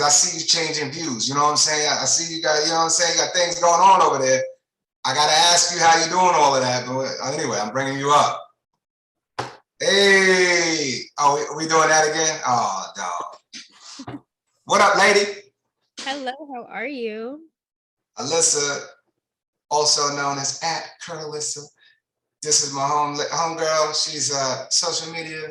I see you changing views. You know what I'm saying? I see you got, you know what I'm saying? You got things going on over there. I got to ask you how you doing all of that. But anyway, I'm bringing you up. Hey, oh, we doing that again? Oh, dog. What up, lady? Hello, how are you? Alyssa, also known as @Colonelissa. This is my homegirl. She's social media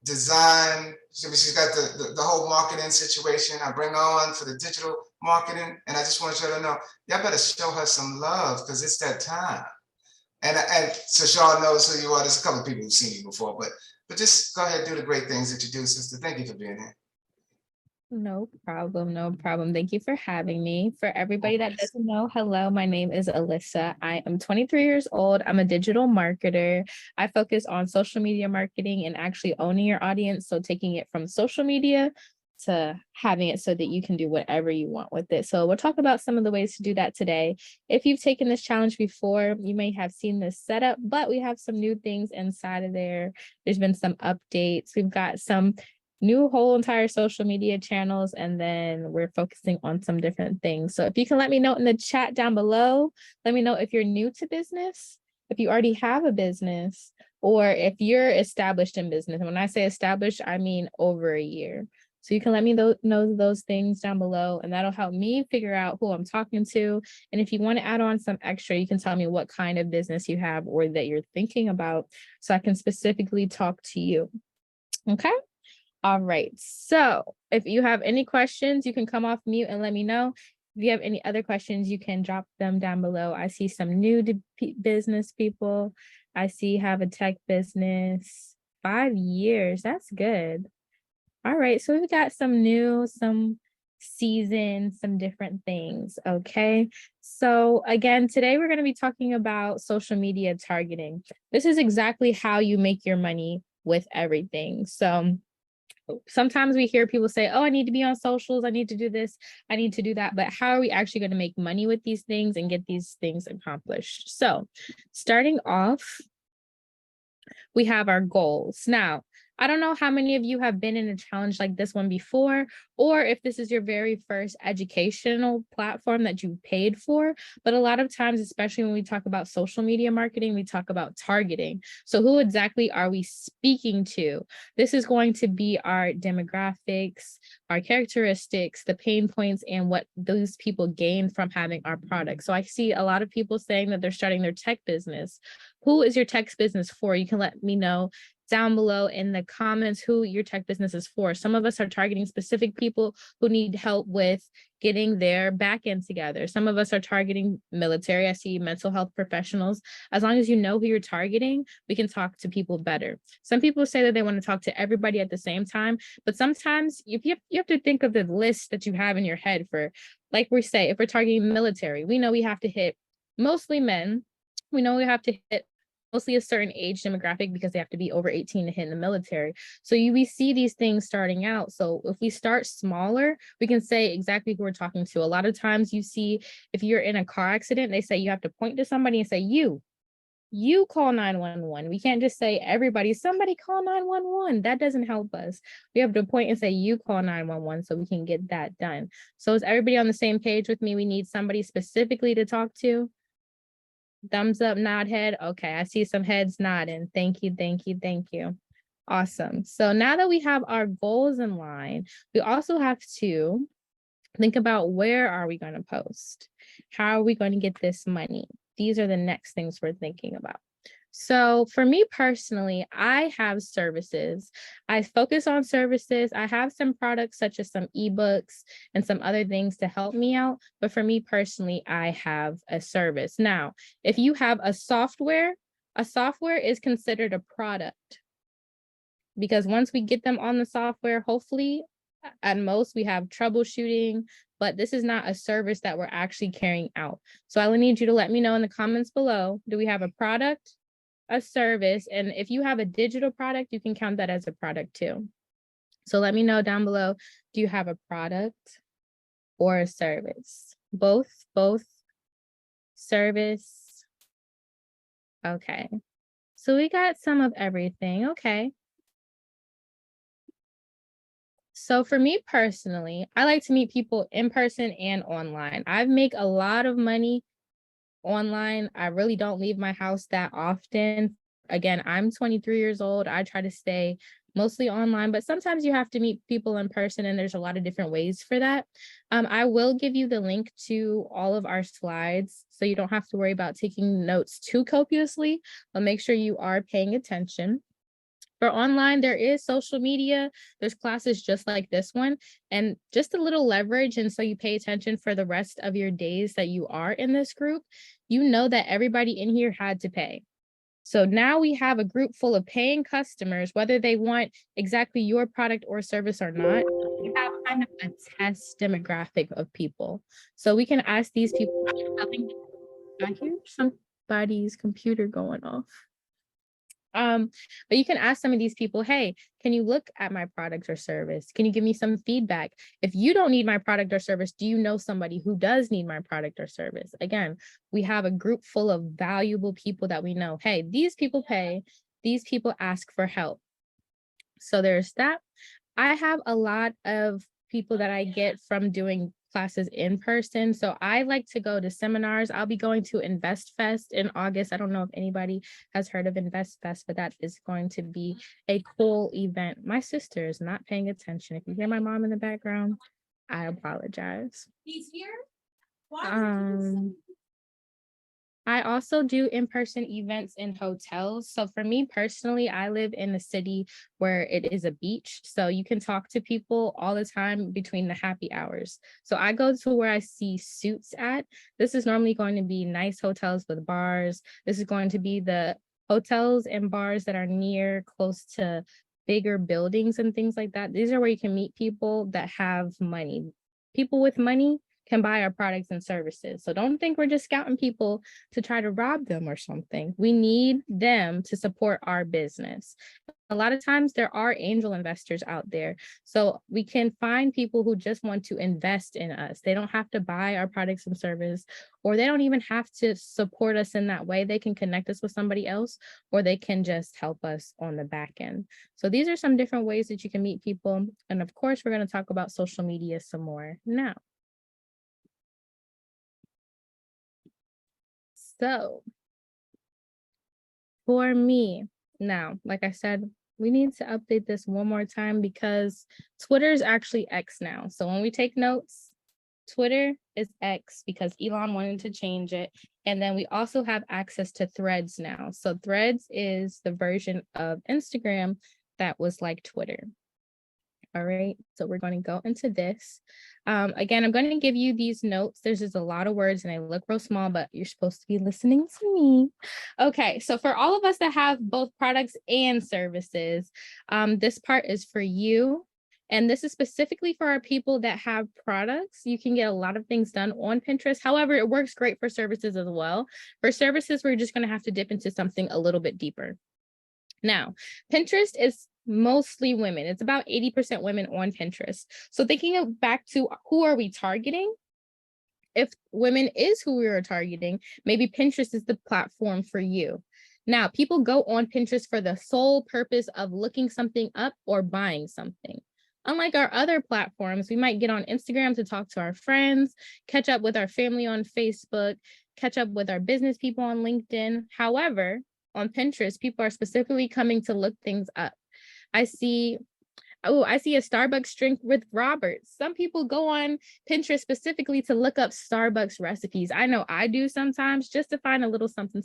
design. She's got the whole marketing situation. I bring on for the digital marketing, and I just want you to know, y'all better show her some love because it's that time. And so Shaw knows who you are. There's a couple of people who've seen you before, but just go ahead and do the great things that you do, sister. Thank you for being here. No problem, no problem. Thank you for having me. For everybody that doesn't know, hello, my name is Alyssa. I am 23 years old. I'm a digital marketer. I focus on social media marketing and actually owning your audience. So taking it from social media to having it so that you can do whatever you want with it. So we'll talk about some of the ways to do that today. If you've taken this challenge before, you may have seen this setup, but we have some new things inside of there. There's been some updates. We've got some new whole entire social media channels, and then we're focusing on some different things. So if you can let me know in the chat down below, let me know if you're new to business, if you already have a business, or if you're established in business. And when I say established, I mean over a year. So you can let me know those things down below, and that'll help me figure out who I'm talking to. And if you want to add on some extra, you can tell me what kind of business you have or that you're thinking about, so I can specifically talk to you. Okay? All right. So if you have any questions, you can come off mute and let me know. If you have any other questions, you can drop them down below. I see some new business people. I see you have a tech business. 5 years. That's good. All right. So we've got some new, some season, some different things. Okay. So again, today we're going to be talking about social media targeting. This is exactly how you make your money with everything. So sometimes we hear people say, oh, I need to be on socials. I need to do this. I need to do that. But how are we actually going to make money with these things and get these things accomplished? So starting off, we have our goals. Now, I don't know how many of you have been in a challenge like this one before, or if this is your very first educational platform that you paid for. But a lot of times, especially when we talk about social media marketing, we talk about targeting. So who exactly are we speaking to? This is going to be our demographics, our characteristics, the pain points, and what those people gain from having our product. So I see a lot of people saying that they're starting their tech business. Who is your tech business for? You can let me know down below in the comments who your tech business is for. Some of us are targeting specific people who need help with getting their back end together. Some of us are targeting military. I see mental health professionals. As long as you know who you're targeting, we can talk to people better. Some people say that they want to talk to everybody at the same time, but sometimes you have to think of the list that you have in your head for, like we say, if we're targeting military, we know we have to hit mostly men. We know we have to hit mostly a certain age demographic because they have to be over 18 to hit in the military. So we see these things starting out. So if we start smaller, we can say exactly who we're talking to. A lot of times you see, if you're in a car accident, they say you have to point to somebody and say, you call 911. We can't just say somebody call 911. That doesn't help us. We have to point and say you call 911 so we can get that done. So is everybody on the same page with me? We need somebody specifically to talk to. Thumbs up, nod head. Okay, I see some heads nodding. Thank you, thank you, thank you. Awesome. So now that we have our goals in line, we also have to think about, where are we going to post? How are we going to get this money? These are the next things we're thinking about. So for me personally, I have services. I focus on services. I have some products such as some ebooks and some other things to help me out. But for me personally, I have a service. Now, if you have a software is considered a product, because once we get them on the software, hopefully at most we have troubleshooting, but this is not a service that we're actually carrying out. So I will need you to let me know in the comments below, do we have a product, a service? And if you have a digital product, you can count that as a product too. So let me know down below, do you have a product or a service? Both, service. Okay. So we got some of everything. Okay. So for me personally, I like to meet people in person and online. I make a lot of money online. I really don't leave my house that often. Again, I'm 23 years old. I try to stay mostly online, but sometimes you have to meet people in person, and there's a lot of different ways for that. I will give you the link to all of our slides, so you don't have to worry about taking notes too copiously, but make sure you are paying attention. For online, there is social media. There's classes just like this one, and just a little leverage. And so you pay attention for the rest of your days that you are in this group. You know that everybody in here had to pay. So now we have a group full of paying customers, whether they want exactly your product or service or not. We have kind of a test demographic of people. So we can ask these people, I think I hear somebody's computer going off. But you can ask some of these people, hey, can you look at my product or service? Can you give me some feedback? If you don't need my product or service, do you know somebody who does need my product or service? Again, we have a group full of valuable people that we know, hey, these people pay, these people ask for help. So there's that. I have a lot of people that I get from doing classes in person. So I like to go to seminars. I'll be going to Invest Fest in August. I don't know if anybody has heard of Invest Fest, but that is going to be a cool event. My sister is not paying attention. If you hear my mom in the background, I apologize. He's here? I also do in-person events in hotels. So for me personally, I live in a city where it is a beach. So you can talk to people all the time between the happy hours. So I go to where I see suits at. This is normally going to be nice hotels with bars. This is going to be the hotels and bars that are near close to bigger buildings and things like that. These are where you can meet people that have money. People with money can buy our products and services. So don't think we're just scouting people to try to rob them or something. We need them to support our business. A lot of times there are angel investors out there. So we can find people who just want to invest in us. They don't have to buy our products and service, or they don't even have to support us in that way. They can connect us with somebody else, or they can just help us on the back end. So these are some different ways that you can meet people. And of course, we're going to talk about social media some more now. So for me, now, like I said, we need to update this one more time because Twitter is actually X now. So when we take notes, Twitter is X because Elon wanted to change it. And then we also have access to Threads now. So Threads is the version of Instagram that was like Twitter. All right, so we're going to go into this. Again, I'm going to give you these notes. There's just a lot of words and they look real small, but you're supposed to be listening to me. Okay, so for all of us that have both products and services, this part is for you. And this is specifically for our people that have products. You can get a lot of things done on Pinterest. However, it works great for services as well. For services, we're just going to have to dip into something a little bit deeper. Now, Pinterest is mostly women. It's about 80% women on Pinterest. So thinking back to who are we targeting? If women is who we are targeting, maybe Pinterest is the platform for you. Now, people go on Pinterest for the sole purpose of looking something up or buying something. Unlike our other platforms, we might get on Instagram to talk to our friends, catch up with our family on Facebook, catch up with our business people on LinkedIn. However, on Pinterest, people are specifically coming to look things up. I see a Starbucks drink with Roberts. Some people go on Pinterest specifically to look up Starbucks recipes. I know I do sometimes just to find a little something.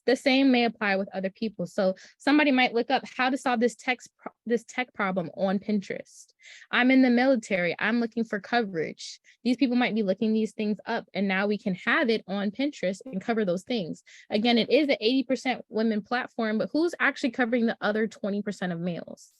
The same may apply with other people. So somebody might look up how to solve this tech problem on Pinterest. I'm in the military. I'm looking for coverage. These people might be looking these things up, and now we can have it on Pinterest and cover those things. Again, it is an 80% women platform, but who's actually covering the other 20% of males?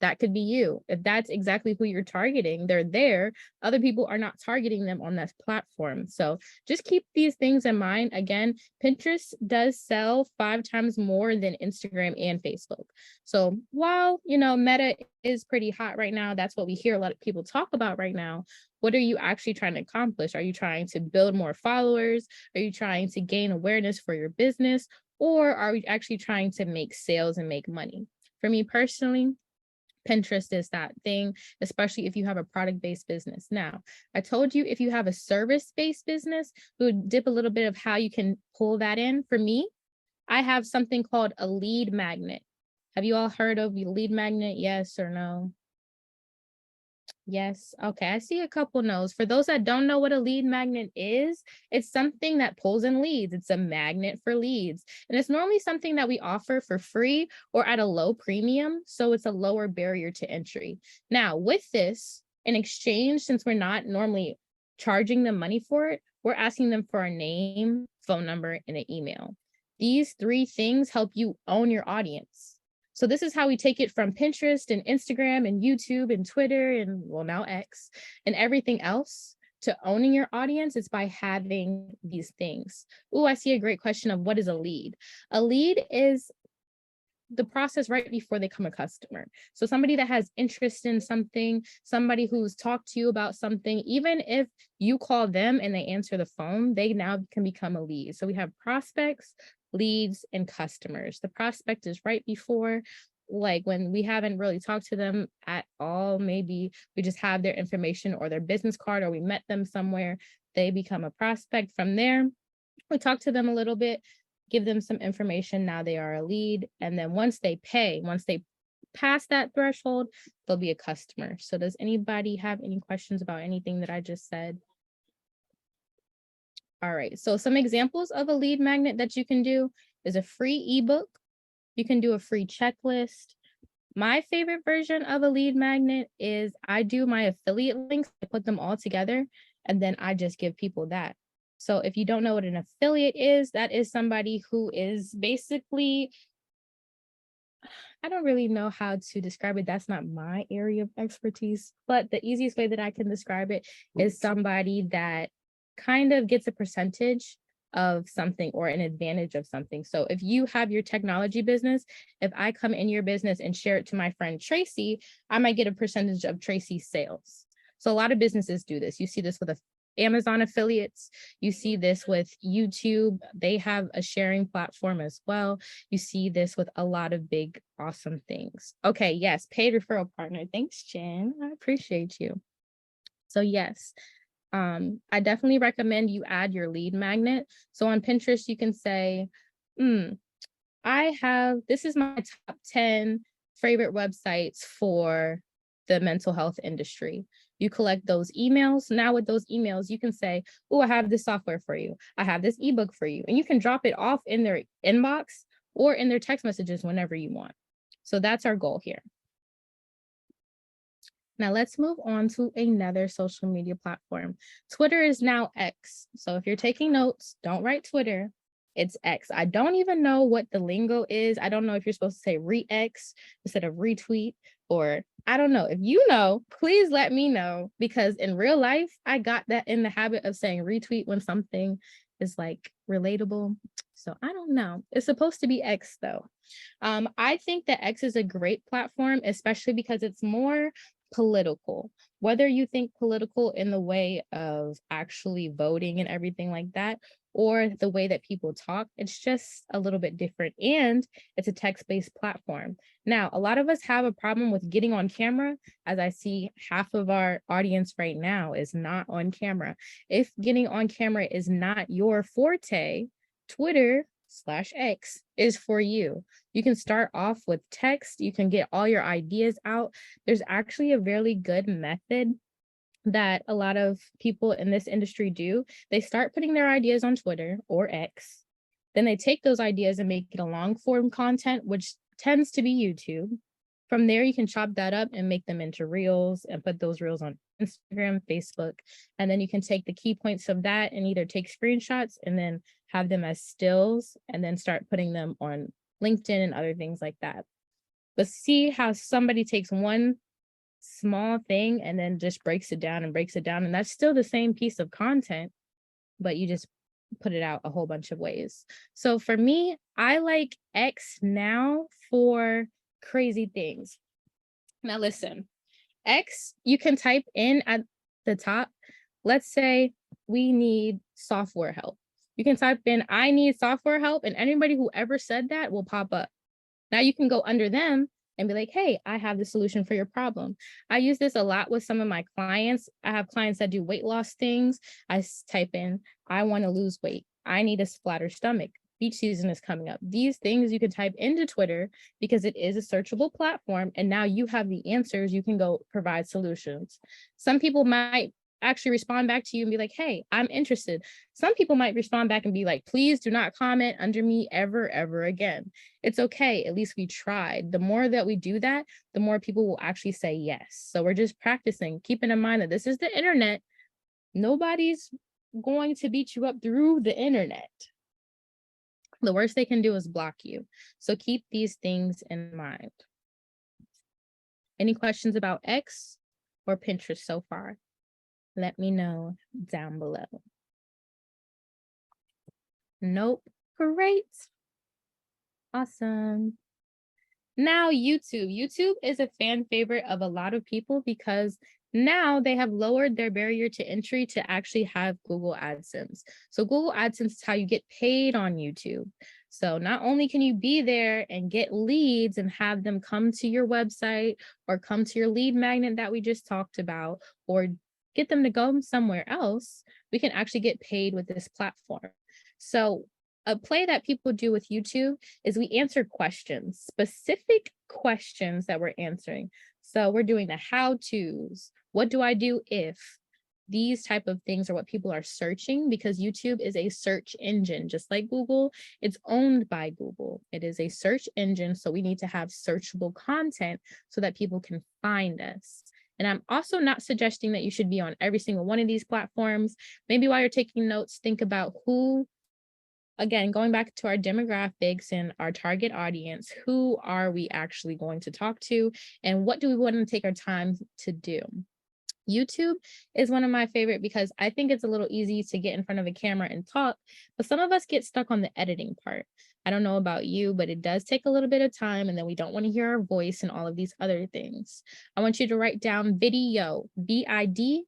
That could be you. If that's exactly who you're targeting, they're there. Other people are not targeting them on that platform. So just keep these things in mind. Again, Pinterest does sell 5 times more than Instagram and Facebook. So while, Meta is pretty hot right now, that's what we hear a lot of people talk about right now. What are you actually trying to accomplish? Are you trying to build more followers? Are you trying to gain awareness for your business? Or are we actually trying to make sales and make money? For me personally, Pinterest is that thing, especially if you have a product-based business. Now, I told you if you have a service-based business, we would dip a little bit of how you can pull that in. For me, I have something called a lead magnet. Have you all heard of a lead magnet? Yes or no? Yes. Okay. I see a couple no's. For those that don't know what a lead magnet is, it's something that pulls in leads. It's a magnet for leads. And it's normally something that we offer for free or at a low premium. So it's a lower barrier to entry. Now, with this, in exchange, since we're not normally charging them money for it, we're asking them for a name, phone number, and an email. These three things help you own your audience. So this is how we take it from Pinterest and Instagram and YouTube and Twitter and, well, now X and everything else to owning your audience is by having these things. Oh, I see a great question of what is a lead? A lead is the process right before they become a customer. So somebody that has interest in something, somebody who's talked to you about something, even if you call them and they answer the phone, they now can become a lead. So we have prospects, leads, and customers. The prospect is right before, like when we haven't really talked to them at all, maybe we just have their information or their business card, or we met them somewhere, they become a prospect. From there, we talk to them a little bit, give them some information, now they are a lead. And then once they pay, once they pass that threshold, they'll be a customer. So does anybody have any questions about anything that I just said? All right, so some examples of a lead magnet that you can do is a free ebook. You can do a free checklist. My favorite version of a lead magnet is I do my affiliate links, I put them all together, and then I just give people that. So if you don't know what an affiliate is, that is somebody who is basically, I don't really know how to describe it. That's not my area of expertise, but the easiest way that I can describe it is somebody that kind of gets a percentage of something or an advantage of something. So if you have your technology business, if I come in your business and share it to my friend Tracy, I might get a percentage of Tracy's sales. So a lot of businesses do this. You see this with Amazon affiliates. You see this with YouTube. They have a sharing platform as well. You see this with a lot of big, awesome things. Okay, yes, paid referral partner. Thanks, Jen. I appreciate you. So yes, I definitely recommend you add your lead magnet. So on Pinterest, you can say, this is my top 10 favorite websites for the mental health industry. You collect those emails. Now with those emails, you can say, oh, I have this software for you. I have this ebook for you. And you can drop it off in their inbox or in their text messages whenever you want. So that's our goal here. Now let's move on to another social media platform. Twitter is now X. So if you're taking notes, don't write Twitter. It's X. I don't even know what the lingo is. I don't know if you're supposed to say re-X instead of retweet, or I don't know. If you know, please let me know, because in real life, I got that in the habit of saying retweet when something is like relatable. So I don't know. It's supposed to be X though. I think that X is a great platform, especially because it's more political. Whether you think political in the way of actually voting and everything like that, or the way that people talk, it's just a little bit different. And it's a text-based platform. Now, a lot of us have a problem with getting on camera, as I see half of our audience right now is not on camera. If getting on camera is not your forte, Twitter/X is for you. You can start off with text. You can get all your ideas out. There's actually a really good method that a lot of people in this industry do. They start putting their ideas on Twitter or X. Then they take those ideas and make it a long form content, which tends to be YouTube. From there, you can chop that up and make them into reels and put those reels on Instagram, Facebook. And then you can take the key points of that and either take screenshots and then have them as stills and then start putting them on LinkedIn and other things like that. But see how somebody takes one small thing and then just breaks it down. And that's still the same piece of content, but you just put it out a whole bunch of ways. So for me, I like X now for crazy things. Now listen, X, you can type in at the top, let's say we need software help. You can type in, I need software help, and anybody who ever said that will pop up. Now you can go under them and be like, hey, I have the solution for your problem. I use this a lot with some of my clients. I have clients that do weight loss things. Type in, I want to lose weight. I need a flatter stomach. Beach season is coming up. These things you can type into Twitter because it is a searchable platform. And now you have the answers. You can go provide solutions. Some people might actually respond back to you and be like, hey, I'm interested. Some people might respond back and be like, please do not comment under me ever again. It's okay. At least we tried. The more that we do that, the more people will actually say yes. So we're just practicing, keeping in mind that this is the internet. Nobody's going to beat you up through the internet. The worst they can do is block you. So keep these things in mind. Any questions about X or Pinterest so far? Let me know down below. Nope. Great. Awesome. Now YouTube. YouTube is a fan favorite of a lot of people because now they have lowered their barrier to entry to actually have Google AdSense. So Google AdSense is how you get paid on YouTube. So not only can you be there and get leads and have them come to your website or come to your lead magnet that we just talked about, or get them to go somewhere else, we can actually get paid with this platform. So a play that people do with YouTube is we answer questions, specific questions that we're answering. So we're doing the how-tos. What do I do if? These type of things are what people are searching because YouTube is a search engine, just like Google. It's owned by Google. It is a search engine. So we need to have searchable content so that people can find us. And I'm also not suggesting that you should be on every single one of these platforms. Maybe while you're taking notes, think about who, again, going back to our demographics and our target audience, who are we actually going to talk to and what do we want to take our time to do? YouTube is one of my favorite because I think it's a little easy to get in front of a camera and talk, but some of us get stuck on the editing part. I don't know about you, but it does take a little bit of time and then we don't want to hear our voice and all of these other things. I want you to write down video, VIDYO.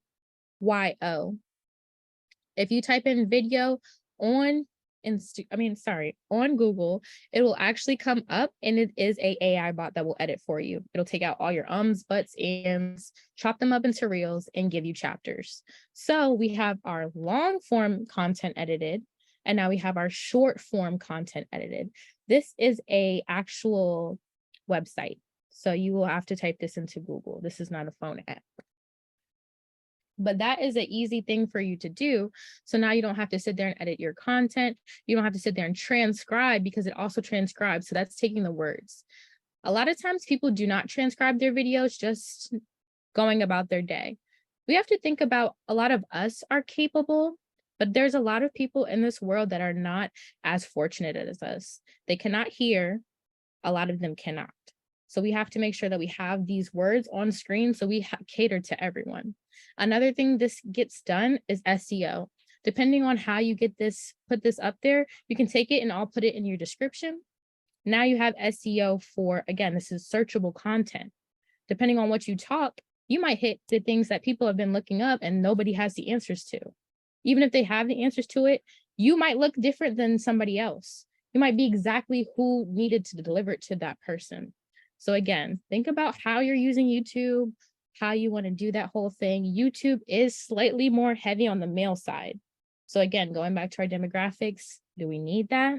If you type in video on on Google, it will actually come up and it is a AI bot that will edit for you. It'll take out all your ums, buts, ands, chop them up into reels and give you chapters. So we have our long form content edited and now we have our short form content edited. This is a actual website. So you will have to type this into Google. This is not a phone app. But that is an easy thing for you to do. So now you don't have to sit there and edit your content. You don't have to sit there and transcribe because it also transcribes. So that's taking the words. A lot of times people do not transcribe their videos, just going about their day. We have to think about a lot of us are capable, but there's a lot of people in this world that are not as fortunate as us. They cannot hear. A lot of them cannot. So we have to make sure that we have these words on screen so we cater to everyone. Another thing this gets done is SEO. Depending on how you get this, put this up there, you can take it and I'll put it in your description. Now you have SEO for, again, this is searchable content. Depending on what you talk, you might hit the things that people have been looking up and nobody has the answers to. Even if they have the answers to it, you might look different than somebody else. You might be exactly who needed to deliver it to that person. So again, think about how you're using YouTube, how you want to do that whole thing. YouTube is slightly more heavy on the male side. So again, going back to our demographics, do we need that?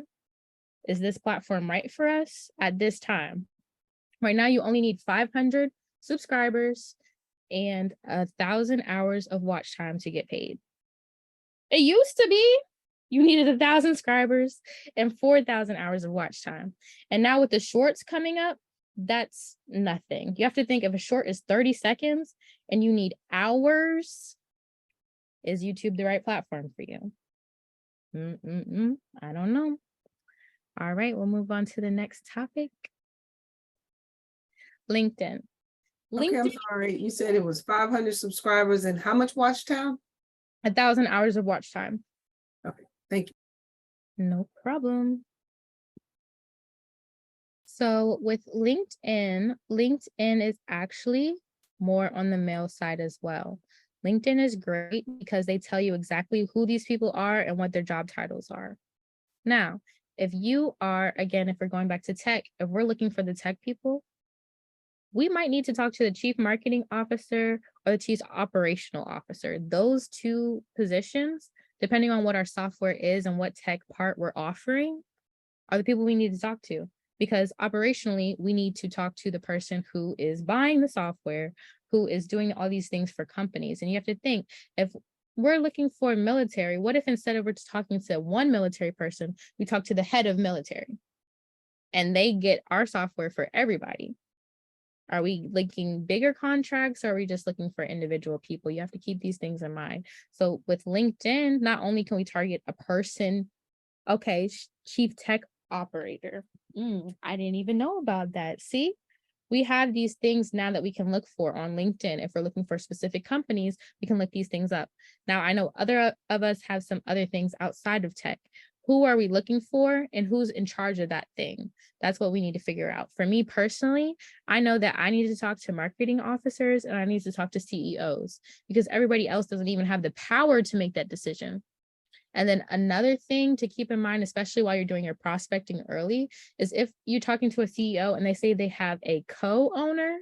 Is this platform right for us at this time? Right now, you only need 500 subscribers and 1,000 hours of watch time to get paid. It used to be you needed 1,000 subscribers and 4,000 hours of watch time. And now with the shorts coming up, that's nothing. You have to think if a short is 30 seconds and you need hours, is YouTube the right platform for you? I don't know. All right, we'll move on to the next topic. LinkedIn. Okay, I'm sorry. You said it was 500 subscribers and how much watch time? 1,000 hours of watch time. Okay, thank you. No problem. So with LinkedIn, LinkedIn is actually more on the male side as well. LinkedIn is great because they tell you exactly who these people are and what their job titles are. Now, if you are, again, if we're going back to tech, if we're looking for the tech people, we might need to talk to the chief marketing officer or the chief operational officer. Those two positions, depending on what our software is and what tech part we're offering, are the people we need to talk to. Because operationally, we need to talk to the person who is buying the software, who is doing all these things for companies. And you have to think, if we're looking for military, what if instead of we're just talking to one military person, we talk to the head of military and they get our software for everybody? Are we linking bigger contracts or are we just looking for individual people? You have to keep these things in mind. So with LinkedIn, not only can we target a person, okay, chief tech operator. I didn't even know about that. See, we have these things now that we can look for on LinkedIn. If we're looking for specific companies, we can look these things up. Now, I know other of us have some other things outside of tech. Who are we looking for and who's in charge of that thing? That's what we need to figure out. For me personally, I know that I need to talk to marketing officers and I need to talk to CEOs because everybody else doesn't even have the power to make that decision. And then another thing to keep in mind, especially while you're doing your prospecting early, is if you're talking to a CEO and they say they have a co-owner,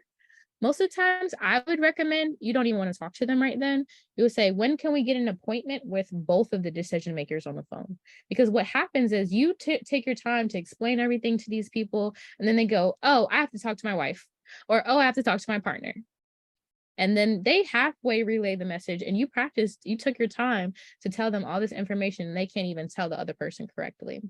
most of the times I would recommend you don't even want to talk to them right then. You would say, when can we get an appointment with both of the decision makers on the phone? Because what happens is you take your time to explain everything to these people, and then they go, oh, I have to talk to my wife, or oh, I have to talk to my partner. And then they halfway relay the message and you practiced, you took your time to tell them all this information and they can't even tell the other person correctly.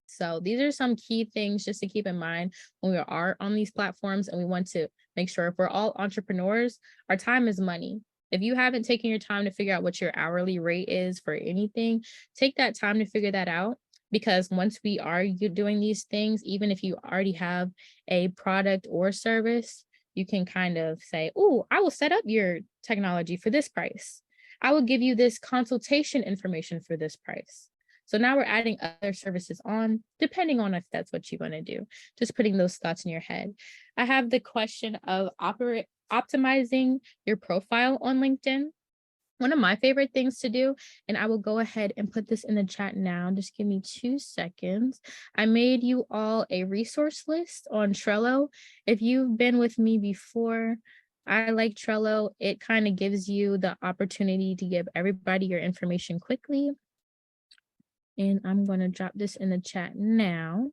So these are some key things just to keep in mind when we are on these platforms, and we want to make sure if we're all entrepreneurs, our time is money. If you haven't taken your time to figure out what your hourly rate is for anything, take that time to figure that out. Because once we are doing these things, even if you already have a product or service, you can kind of say, oh, I will set up your technology for this price. I will give you this consultation information for this price. So now we're adding other services on, depending on if that's what you want to do. Just putting those thoughts in your head. I have the question of optimizing your profile on LinkedIn. One of my favorite things to do, and I will go ahead and put this in the chat now. Just give me 2 seconds. I made you all a resource list on Trello. If you've been with me before, I like Trello. It kind of gives you the opportunity to give everybody your information quickly. And I'm going to drop this in the chat now.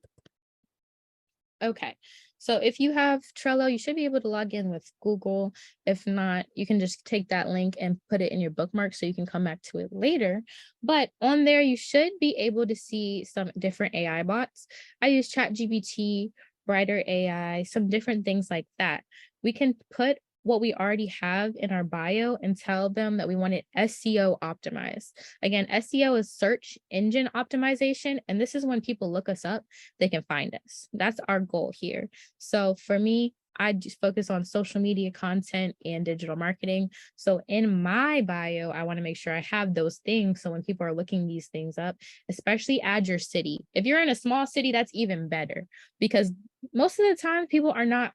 Okay, so if you have Trello, you should be able to log in with Google. If not, you can just take that link and put it in your bookmark so you can come back to it later. But on there, you should be able to see some different AI bots. I use ChatGPT, Brighter AI, some different things like that. We can put what we already have in our bio and tell them that we want it SEO optimized. Again, SEO is search engine optimization. And this is when people look us up, they can find us. That's our goal here. So for me, I just focus on social media content and digital marketing. So in my bio, I want to make sure I have those things. So when people are looking these things up, especially add your city. If you're in a small city, that's even better because most of the time people are not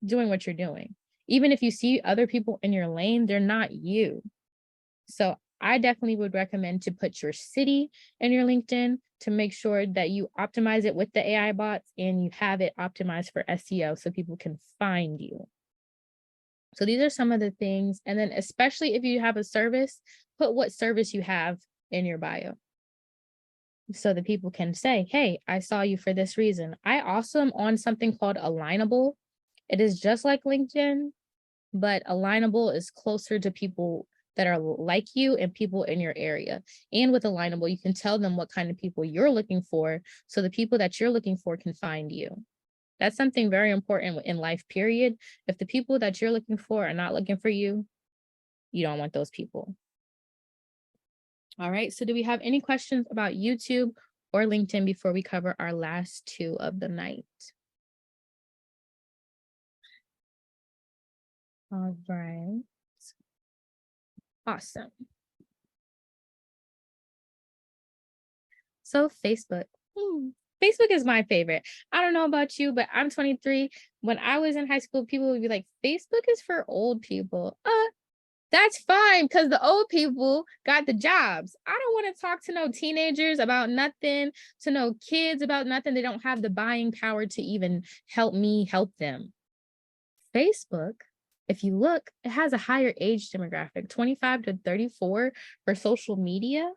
doing what you're doing. Even if you see other people in your lane, they're not you. So I definitely would recommend to put your city in your LinkedIn to make sure that you optimize it with the AI bots and you have it optimized for SEO so people can find you. So these are some of the things. And then especially if you have a service, put what service you have in your bio so that people can say, hey, I saw you for this reason. I also am on something called Alignable. It is just like LinkedIn, but Alignable is closer to people that are like you and people in your area. And with Alignable, you can tell them what kind of people you're looking for so the people that you're looking for can find you. That's something very important in life, period. If the people that you're looking for are not looking for you, you don't want those people. All right, so do we have any questions about YouTube or LinkedIn before we cover our last two of the night? All right. Awesome. So Facebook. Facebook is my favorite. I don't know about you, but I'm 23. When I was in high school, people would be like, Facebook is for old people. That's fine because the old people got the jobs. I don't want to talk to no teenagers about nothing, to no kids about nothing. They don't have the buying power to even help me help them. Facebook, if you look, it has a higher age demographic, 25 to 34 for social media.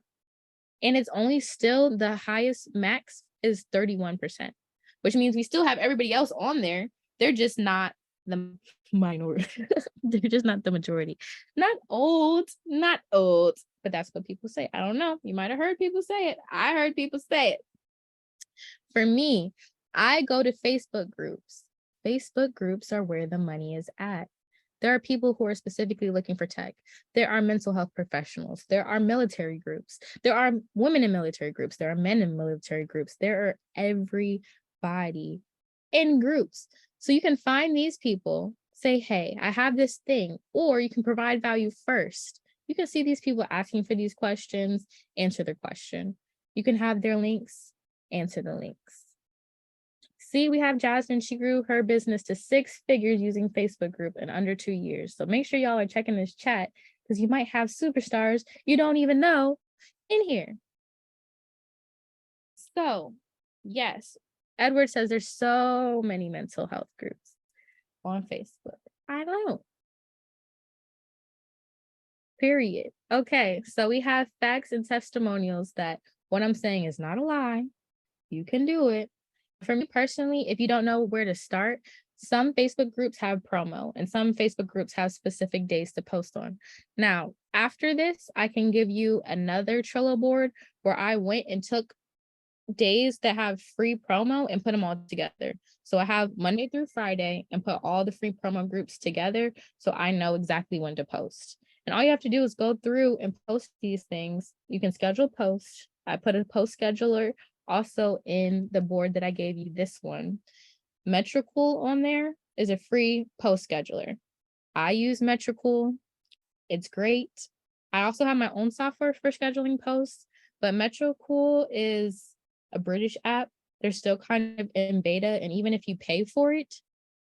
And it's only still the highest max is 31%, which means we still have everybody else on there. They're just not the minority. They're just not the majority. Not old, but that's what people say. I don't know. You might have heard people say it. I heard people say it. For me, I go to Facebook groups. Facebook groups are where the money is at. There are people who are specifically looking for tech. There are mental health professionals. There are military groups. There are women in military groups. There are men in military groups. There are everybody in groups. So you can find these people, say, hey, I have this thing, or you can provide value first. You can see these people asking for these questions, answer their question. You can have their links, answer the links. See, we have Jasmine. She grew her business to 6 figures using Facebook group in under 2 years. So make sure y'all are checking this chat because you might have superstars you don't even know in here. So yes, Edward says there's so many mental health groups on Facebook. I know. Period. Okay, so we have facts and testimonials that what I'm saying is not a lie. You can do it. For me personally, if you don't know where to start, some Facebook groups have promo and some Facebook groups have specific days to post on. Now, after this, I can give you another Trello board where I went and took days that have free promo and put them all together. So I have Monday through Friday and put all the free promo groups together so I know exactly when to post. And all you have to do is go through and post these things. You can schedule posts. I put a post scheduler also in the board that I gave you, this one. Metricool on there is a free post scheduler. I use Metricool. It's great. I also have my own software for scheduling posts, but Metricool is a British app. They're still kind of in beta, and even if you pay for it,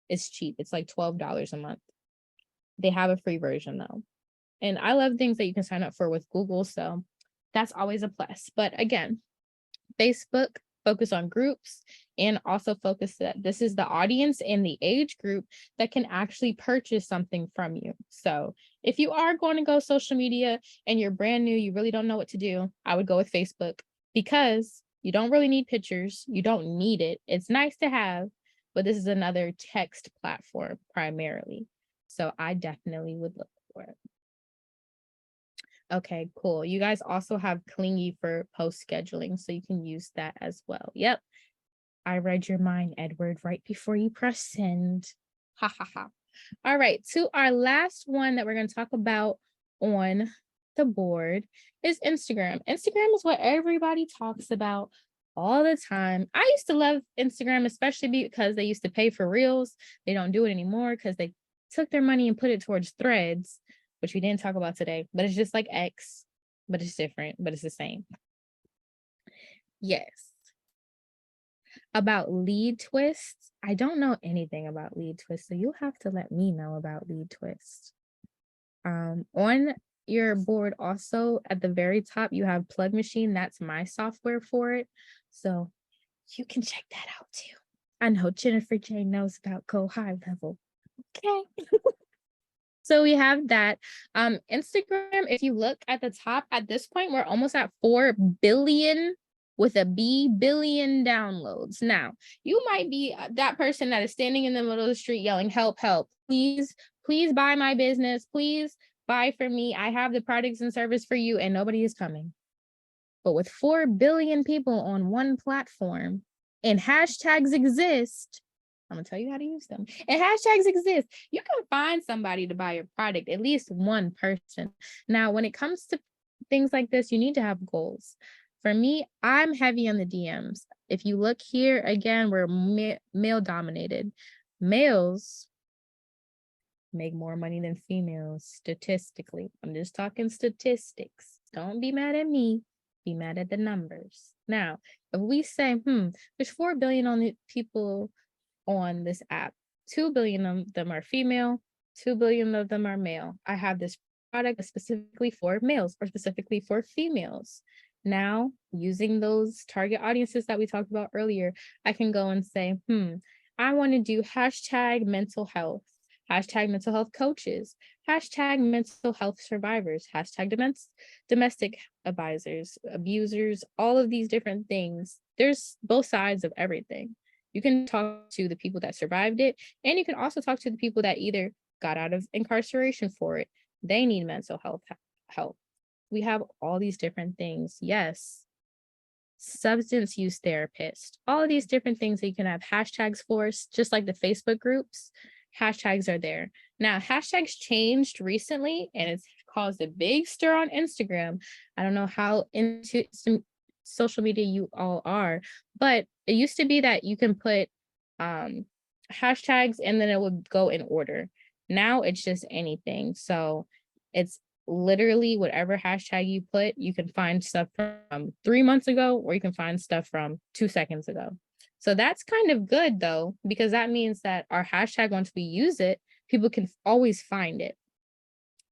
it's cheap. It's like $12 a month. They have a free version though. And I love things that you can sign up for with Google, so that's always a plus. But again, Facebook focus on groups and also focus that this is the audience and the age group that can actually purchase something from you. So if you are going to go social media and you're brand new, you really don't know what to do, I would go with Facebook because you don't really need pictures. You don't need it. It's nice to have, but this is another text platform primarily. So I definitely would look for it. Okay, cool. You guys also have Clingy for post scheduling, so you can use that as well. Yep. I read your mind, Edward, right before you press send. Ha ha ha. All right, to our last one that we're going to talk about on the board is Instagram. Instagram is what everybody talks about all the time. I used to love Instagram, especially because they used to pay for reels. They don't do it anymore because they took their money and put it towards Threads, which we didn't talk about today, but it's just like X, but it's different, but it's the same. Yes. About lead twists, I don't know anything about lead twists, so you'll have to let me know about lead twists. On your board also at the very top, you have Plug Machine. That's my software for it. So you can check that out too. I know Jennifer J knows about Go High Level. Okay. So we have that. Instagram, if you look at the top, at this point, we're almost at 4 billion with a B billion downloads. Now, you might be that person that is standing in the middle of the street yelling, help, help, please, please buy my business. Please buy from me. I have the products and service for you, and nobody is coming. But with 4 billion people on one platform and hashtags exist, I'm gonna tell you how to use them. And hashtags exist. You can find somebody to buy your product, at least one person. Now, when it comes to things like this, you need to have goals. For me, I'm heavy on the DMs. If you look here, again, we're male dominated. Males make more money than females statistically. I'm just talking statistics. Don't be mad at me. Be mad at the numbers. Now, if we say, there's 4 billion people on this app, 2 billion of them are female, 2 billion of them are male. I have this product specifically for males or specifically for females. Now, using those target audiences that we talked about earlier, I can go and say, I want to do hashtag mental health, hashtag mental health coaches, hashtag mental health survivors, hashtag domestic advisors, abusers, all of these different things. There's both sides of everything. You can talk to the people that survived it, and you can also talk to the people that either got out of incarceration for it. They need mental health help. We have all these different things. Yes. Substance use therapist, all of these different things that you can have hashtags for, just like the Facebook groups, hashtags are there. Now, hashtags changed recently and it's caused a big stir on Instagram. I don't know how into some social media you all are, but it used to be that you can put hashtags and then it would go in order. Now it's just anything. So it's literally whatever hashtag you put, you can find stuff from 3 months ago, or you can find stuff from 2 seconds ago. So that's kind of good though, because that means that our hashtag, once we use it, people can always find it.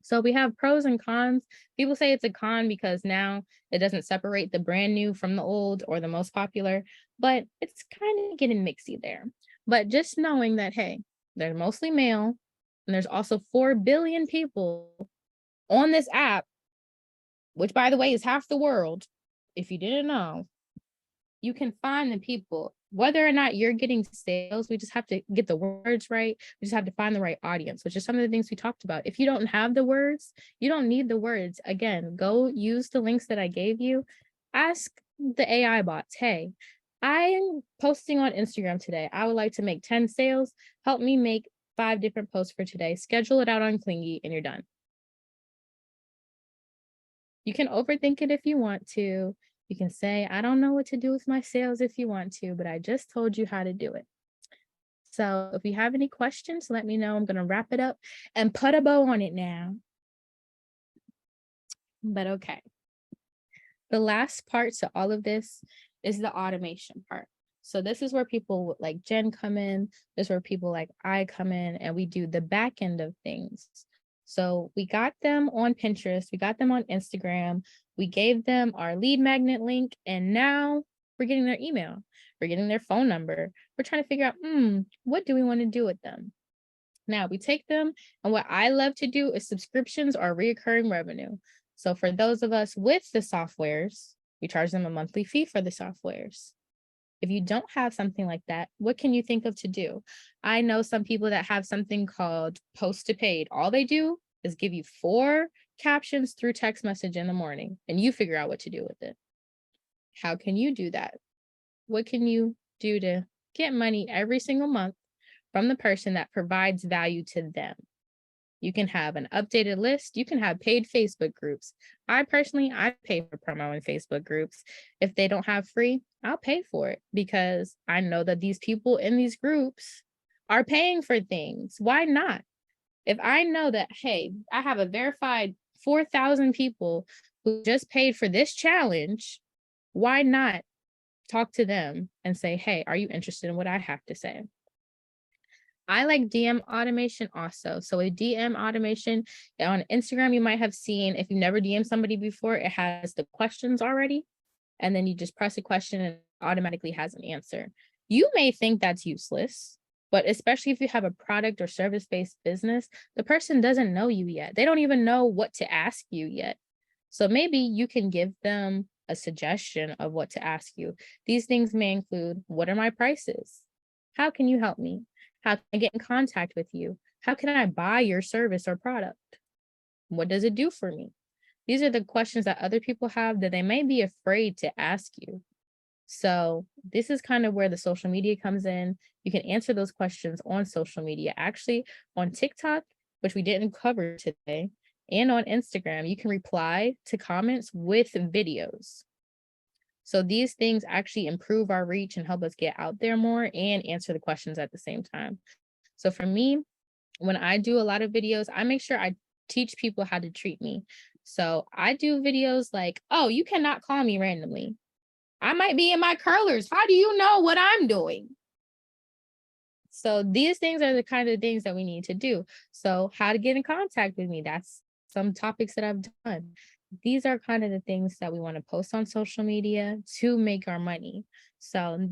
So we have pros and cons. People say it's a con because now it doesn't separate the brand new from the old or the most popular, but it's kind of getting mixy there. But just knowing that, hey, they're mostly male, and there's also 4 billion people on this app, which by the way is half the world, if you didn't know, you can find the people. Whether or not you're getting sales, we just have to get the words right. We just have to find the right audience, which is some of the things we talked about. If you don't have the words, you don't need the words. Again, go use the links that I gave you. Ask the AI bots, hey, I am posting on Instagram today. I would like to make 10 sales. Help me make 5 different posts for today. Schedule it out on Clingy and you're done. You can overthink it if you want to. You can say, I don't know what to do with my sales if you want to, but I just told you how to do it. So if you have any questions, let me know. I'm going to wrap it up and put a bow on it now. But okay. The last part to all of this is the automation part. So this is where people like Jen come in. This is where people like I come in and we do the back end of things. So we got them on Pinterest, we got them on Instagram, we gave them our lead magnet link, and now we're getting their email, we're getting their phone number. We're trying to figure out, what do we want to do with them? Now we take them, and what I love to do is subscriptions or recurring revenue. So for those of us with the softwares, we charge them a monthly fee for the softwares. If you don't have something like that, what can you think of to do? I know some people that have something called post to paid. All they do is give you 4 captions through text message in the morning, and you figure out what to do with it. How can you do that? What can you do to get money every single month from the person that provides value to them? You can have an updated list. You can have paid Facebook groups. I pay for promo in Facebook groups. If they don't have free, I'll pay for it because I know that these people in these groups are paying for things. Why not? If I know that, hey, I have a verified 4,000 people who just paid for this challenge, why not talk to them and say, hey, are you interested in what I have to say? I like DM automation also. So a DM automation on Instagram, you might have seen, if you never DM somebody before, it has the questions already. And then you just press a question and it automatically has an answer. You may think that's useless, but especially if you have a product or service-based business, the person doesn't know you yet. They don't even know what to ask you yet. So maybe you can give them a suggestion of what to ask you. These things may include, what are my prices? How can you help me? How can I get in contact with you? How can I buy your service or product? What does it do for me? These are the questions that other people have that they may be afraid to ask you. So this is kind of where the social media comes in. You can answer those questions on social media. Actually, on TikTok, which we didn't cover today, and on Instagram, you can reply to comments with videos. So these things actually improve our reach and help us get out there more and answer the questions at the same time. So for me, when I do a lot of videos, I make sure I teach people how to treat me. So I do videos like, oh, you cannot call me randomly. I might be in my curlers. How do you know what I'm doing? So these things are the kind of things that we need to do. So how to get in contact with me, that's some topics that I've done. These are kind of the things that we want to post on social media to make our money. So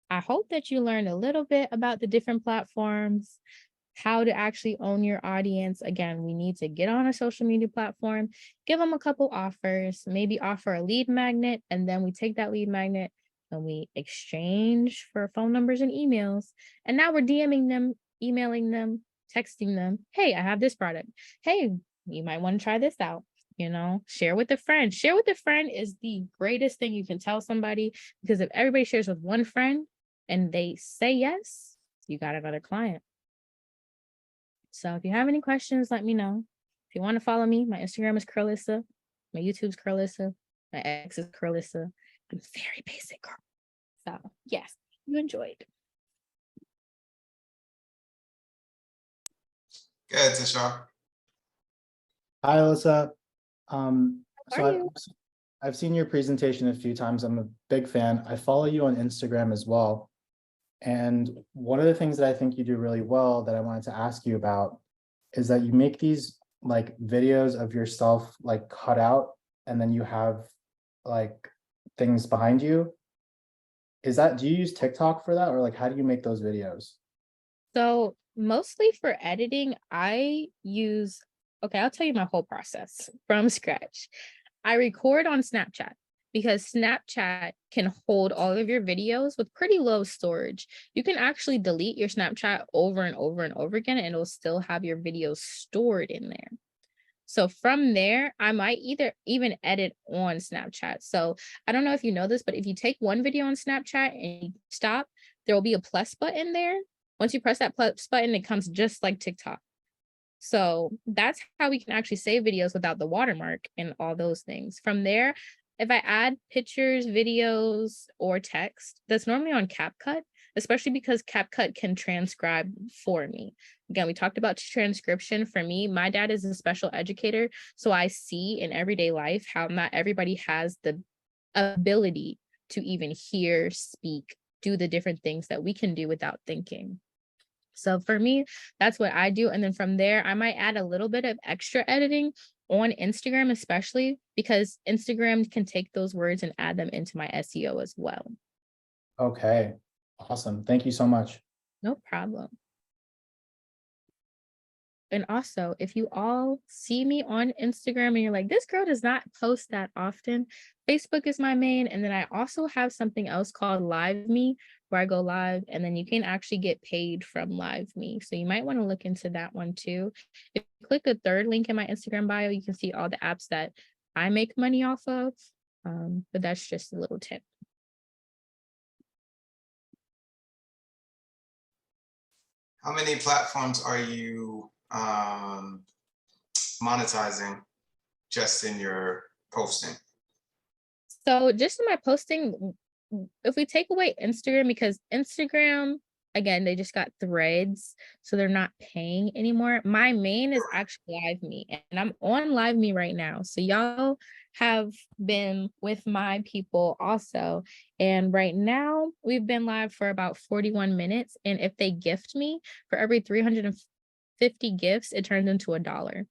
I hope that you learned a little bit about the different platforms. how to actually own your audience. Again, we need to get on a social media platform, give them a couple offers, maybe offer a lead magnet, and then we take that lead magnet and we exchange for phone numbers and emails. And now we're DMing them, emailing them, texting them, hey, I have this product. Hey, you might want to try this out. You know, share with a friend. Share with a friend is the greatest thing you can tell somebody, because if everybody shares with one friend and they say yes, you got another client. So if you have any questions, let me know. If you want to follow me, my Instagram is Curlissa, my YouTube's Curlissa, my X is Curlissa. I'm very basic, girl. So yes, you enjoyed. Go ahead, Tashar. Hi, Alyssa. Um, How so are I've, you? I've seen your presentation a few times. I'm a big fan. I follow you on Instagram as well. And one of the things that I think you do really well that I wanted to ask you about is that you make these like videos of yourself like cut out, and then you have like things behind you. Do you use TikTok for that, or like how do you make those videos? So mostly for editing, I'll tell you my whole process from scratch. I record on Snapchat because Snapchat can hold all of your videos with pretty low storage. You can actually delete your Snapchat over and over and over again, and it'll still have your videos stored in there. So from there, I might even edit on Snapchat. So I don't know if you know this, but if you take one video on Snapchat and you stop, there will be a plus button there. Once you press that plus button, it comes just like TikTok. So that's how we can actually save videos without the watermark and all those things. From there, if I add pictures, videos, or text, that's normally on CapCut, especially because CapCut can transcribe for me. Again, we talked about transcription. For me, my dad is a special educator, so I see in everyday life how not everybody has the ability to even hear, speak, do the different things that we can do without thinking. So for me, that's what I do. And then from there, I might add a little bit of extra editing on Instagram, especially because Instagram can take those words and add them into my SEO as well. Okay, awesome. Thank you so much. No problem. And also, if you all see me on Instagram and you're like, this girl does not post that often, Facebook is my main. And then I also have something else called Live Me, where I go live, and then you can actually get paid from Live Me. So you might want to look into that one too. If you click the third link in my Instagram bio, you can see all the apps that I make money off of. But that's just a little tip. How many platforms are you monetizing just in your posting? So just in my posting, if we take away Instagram, because Instagram, again, they just got Threads, so they're not paying anymore. My main is actually Live Me, and I'm on Live Me right now. So y'all have been with my people also. And right now we've been live for about 41 minutes. And if they gift me for every 350 gifts, it turns into $1.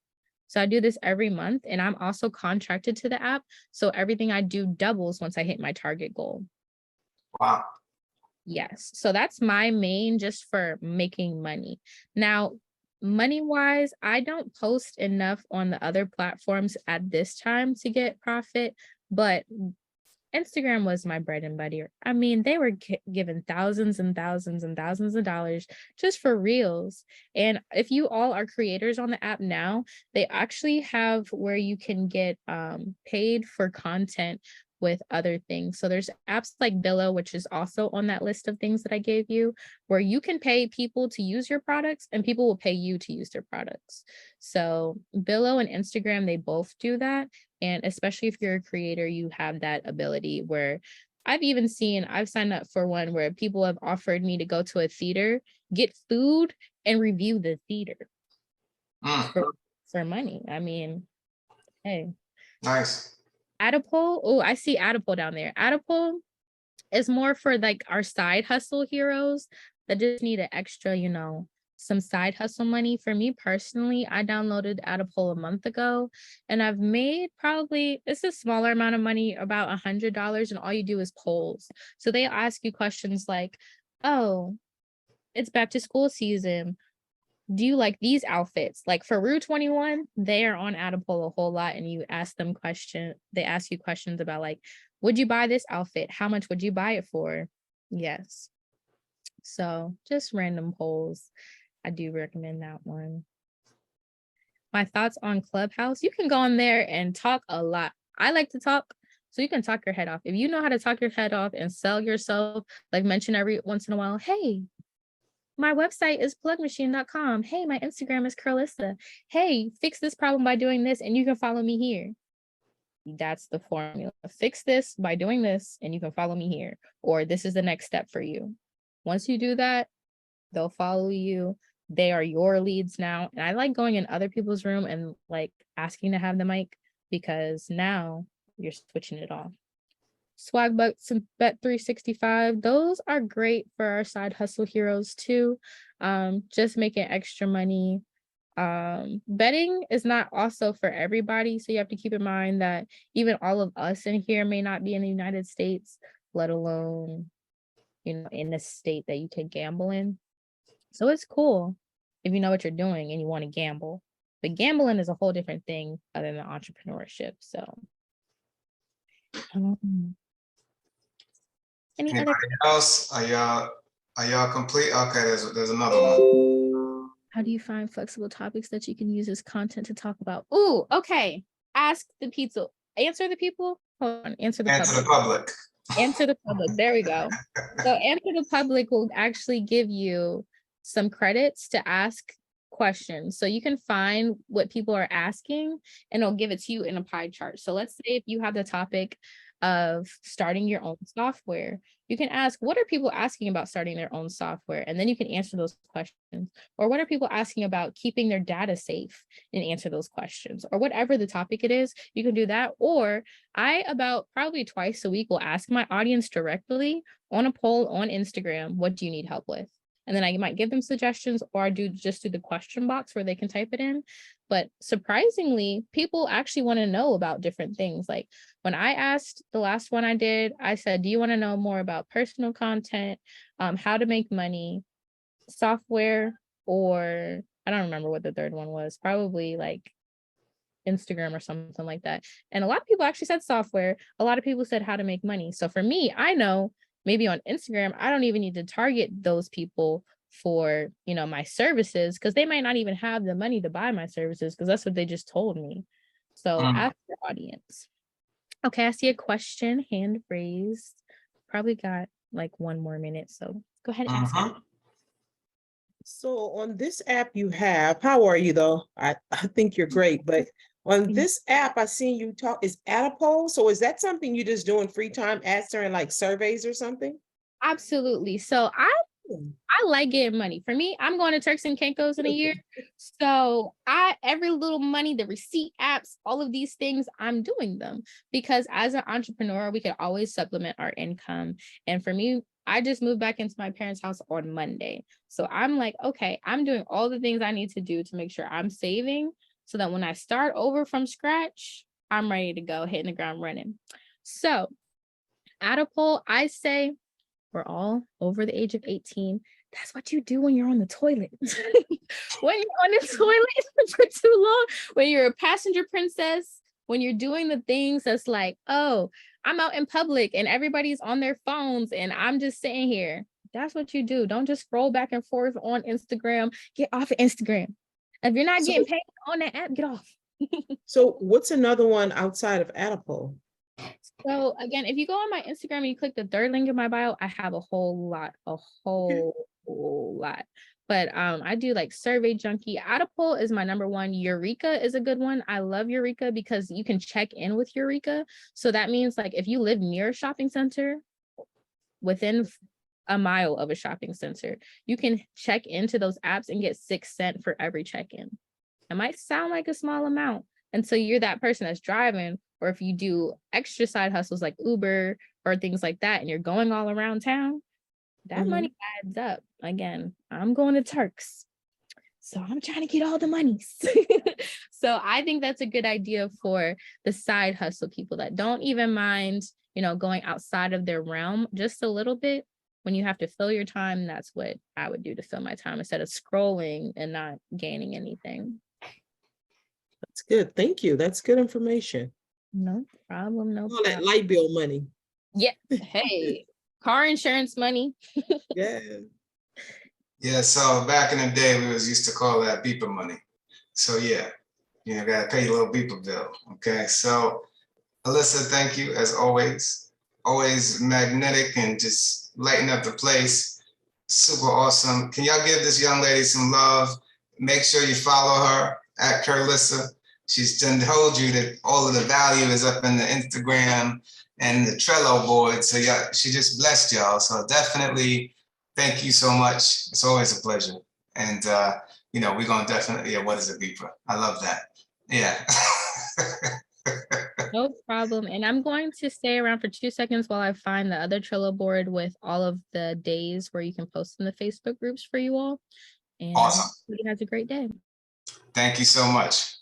So I do this every month, and I'm also contracted to the app. So everything I do doubles once I hit my target goal. Wow. Yes. So that's my main just for making money. Now, money-wise, I don't post enough on the other platforms at this time to get profit, but Instagram was my bread and butter. I mean, they were given thousands and thousands and thousands of dollars just for reels. And if you all are creators on the app now, they actually have where you can get paid for content with other things. So there's apps like Billo, which is also on that list of things that I gave you, where you can pay people to use your products and people will pay you to use their products. So Billo and Instagram, they both do that. And especially if you're a creator, you have that ability where I've signed up for one where people have offered me to go to a theater, get food, and review the theater for money. I mean, hey. Nice. Adipole, oh, I see Adipole down there. Adipole is more for like our side hustle heroes that just need an extra, some side hustle money. For me personally, I downloaded Adipole a month ago, and I've made it's a smaller amount of money, about $100, and all you do is polls. So they ask you questions like, oh, it's back to school season. do you like these outfits? Like for Rue 21, they are on Adipole a whole lot, and you ask them they ask you questions about like, would you buy this outfit? How much would you buy it for? Yes. So just random polls. I do recommend that one. My thoughts on Clubhouse. You can go on there and talk a lot. I like to talk, so you can talk your head off. If you know how to talk your head off and sell yourself, like mention every once in a while, hey, my website is plugmachine.com. Hey, my Instagram is Curlissa. Hey, fix this problem by doing this, and you can follow me here. That's the formula. Fix this by doing this, and you can follow me here. Or this is the next step for you. Once you do that, they'll follow you. They are your leads now. And I like going in other people's room and like asking to have the mic, because now you're switching it off. Swagbucks and Bet365, those are great for our side hustle heroes too. Just making extra money. Betting is not also for everybody, so you have to keep in mind that even all of us in here may not be in the United States, let alone, you know, in a state that you can gamble in. So it's cool if you know what you're doing and you want to gamble, but gambling is a whole different thing other than entrepreneurship. So any other? Anybody else? Are y'all complete? Okay, there's another one. How do you find flexible topics that you can use as content to talk about? Ooh, okay. Ask the pizza. Answer the people. Hold on. Answer the Answer the public. public. Answer the public. There we go. So Answer the Public will actually give you some credits to ask questions. So you can find what people are asking and it'll give it to you in a pie chart. So let's say if you have the topic of starting your own software, you can ask, what are people asking about starting their own software? And then you can answer those questions. Or what are people asking about keeping their data safe, and answer those questions? Or whatever the topic it is, you can do that. Or I about probably twice a week will ask my audience directly on a poll on Instagram, what do you need help with? And then I might give them suggestions, or I just do the question box where they can type it in. But surprisingly, people actually want to know about different things. Like when I asked the last one I did, I said, do you want to know more about personal content, how to make money, software, or I don't remember what the third one was, probably like Instagram or something like that. And a lot of people actually said software. A lot of people said how to make money. So for me, I know maybe on Instagram, I don't even need to target those people for, you know, my services, because they might not even have the money to buy my services, because that's what they just told me. So ask your audience. Okay, I see a question, hand raised. Probably got like 1 more minute, so go ahead and ask it. So on this app you have, how are you though? I think you're great, but on this app I seen you talk, is Adipole. So is that something you just do in free time, answering like surveys or something? Absolutely. So I like getting money. For me, I'm going to Turks and Caicos in a year. So every little money, the receipt apps, all of these things, I'm doing them because as an entrepreneur, we can always supplement our income. And for me, I just moved back into my parents' house on Monday. So I'm like, okay, I'm doing all the things I need to do to make sure I'm saving so that when I start over from scratch, I'm ready to go, hitting the ground running. So Adipole, I say we're all over the age of 18. That's what you do when you're on the toilet. When you're on the toilet for too long, when you're a passenger princess, when you're doing the things that's like, oh, I'm out in public and everybody's on their phones and I'm just sitting here. That's what you do. Don't just scroll back and forth on Instagram. Get off of Instagram. If you're not getting paid on that app, get off. So what's another one outside of Adipole? So again, if you go on my Instagram and you click the third link in my bio, I have a whole lot. But I do like Survey Junkie. Adipole is my number one. Eureka is a good one. I love Eureka because you can check in with Eureka. So that means like if you live near a shopping center, within a mile of a shopping center, you can check into those apps and get 6 cents for every check-in. It might sound like a small amount until you're that person that's driving, or if you do extra side hustles like Uber or things like that, and you're going all around town, that money adds up. Again, I'm going to Turks, so I'm trying to get all the monies. So I think that's a good idea for the side hustle people that don't even mind, you know, going outside of their realm just a little bit. when you have to fill your time, that's what I would do to fill my time instead of scrolling and not gaining anything. That's good. Thank you. That's good information. No problem. No All that problem. light bill money. Yeah. Hey, car insurance money. Yeah. Yeah, so back in the day, we was used to call that beeper money. So yeah, you know, gotta pay your little beeper bill, okay? So Alyssa, thank you as always. Always magnetic and just lighting up the place. Super awesome. Can y'all give this young lady some love? Make sure you follow her at Carlissa. She's told you that all of the value is up in the Instagram and the Trello board. So yeah, she just blessed y'all. So definitely thank you so much. It's always a pleasure. And you know, we're gonna definitely, yeah, what is a beeper? I love that. Yeah. No problem. And I'm going to stay around for 2 seconds while I find the other Trello board with all of the days where you can post in the Facebook groups for you all. And Awesome. everybody has a great day. Thank you so much.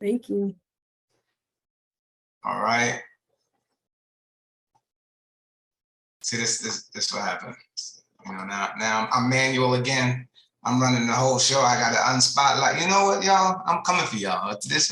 Thank you. All right. See, this what happened. You know, now I'm manual again. I'm running the whole show. I got to unspotlight. You know what, y'all? I'm coming for y'all. This